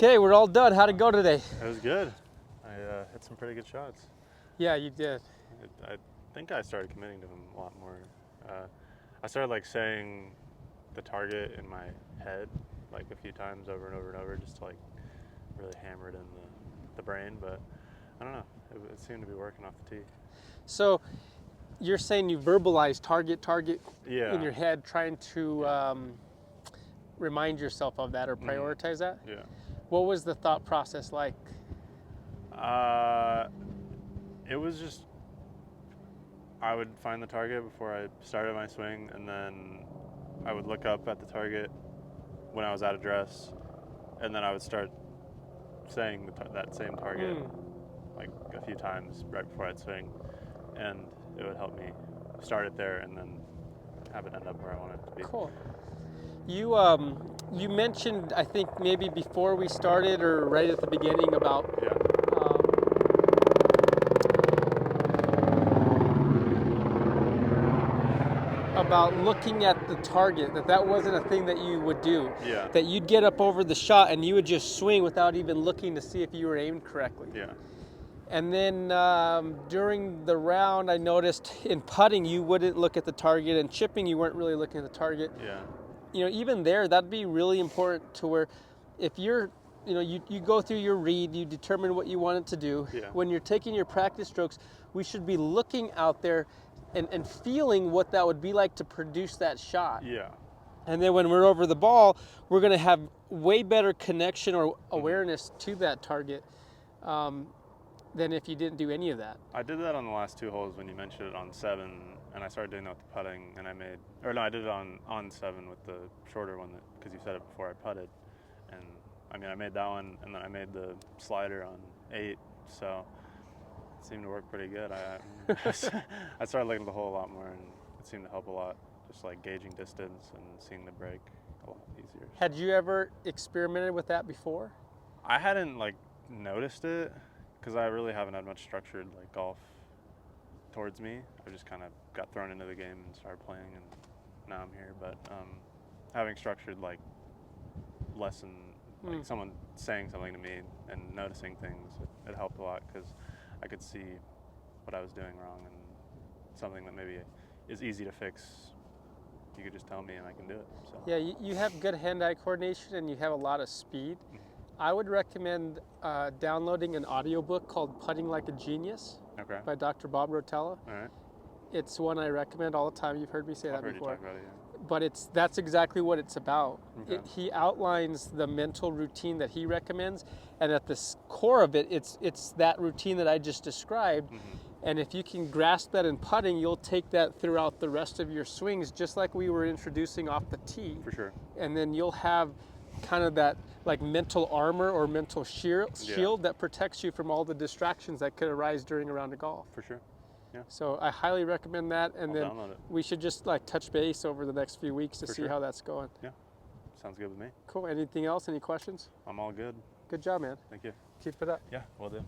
Okay, we're all done. How'd it go today? It was good. I hit some pretty good shots. Yeah, you did. I think I started committing to them a lot more. I started like saying the target in my head like a few times over and over and over, just to like really hammer it in the brain. But I don't know. It seemed to be working off the tee. So you're saying you verbalize target Yeah. in your head, trying to remind yourself of that or prioritize that? Yeah. What was the thought process like? It was just I would find the target before I started my swing, and then I would look up at the target when I was out of dress, and then I would start saying that same target like a few times right before I'd swing, and it would help me start it there and then have it end up where I want it to be. Cool. You mentioned, I think maybe before we started or right at the beginning about looking at the target, that wasn't a thing that you would do. Yeah. That you'd get up over the shot and you would just swing without even looking to see if you were aimed correctly. Yeah. And then during the round, I noticed in putting you wouldn't look at the target, and chipping you weren't really looking at the target. Yeah. You know, even there, that'd be really important to where if you're, you go through your read, you determine what you want it to do. Yeah. When you're taking your practice strokes, we should be looking out there and feeling what that would be like to produce that shot. Yeah. And then when we're over the ball, we're going to have way better connection or awareness to that target than if you didn't do any of that. I did that on the last two holes when you mentioned it on 7, and I started doing that with the putting, and I did it on 7 with the shorter one because you said it before I putted, and I made that one, and then I made the slider on 8, so it seemed to work pretty good. I started looking at the hole a lot more, and it seemed to help a lot, just like gauging distance and seeing the break a lot easier. Had you ever experimented with that before? I hadn't like noticed it because I really haven't had much structured like golf towards me. I just kind of got thrown into the game and started playing, and now I'm here. But having structured like lesson, like someone saying something to me and noticing things, it helped a lot because I could see what I was doing wrong, and something that maybe is easy to fix, you could just tell me and I can do it. So. Yeah, you have good hand-eye coordination and you have a lot of speed. I would recommend downloading an audiobook called Putting Like a Genius by Dr. Bob Rotella. All right. It's one I recommend all the time. You've heard me say that before. I've heard you talk about it, yeah. But that's exactly what it's about. Okay. He outlines the mental routine that he recommends, and at the core of it, it's that routine that I just described. And if you can grasp that in putting, you'll take that throughout the rest of your swings, just like we were introducing off the tee. For sure. And then you'll have kind of that like mental armor or mental shield that protects you from all the distractions that could arise during a round of golf. For sure. Yeah. So I highly recommend that, and I'll then download it. we should just like touch base over the next few weeks to see how that's going. Yeah. Sounds good with me. Cool. Anything else? Any questions? I'm all good. Good job, man. Thank you. Keep it up. Yeah, will do.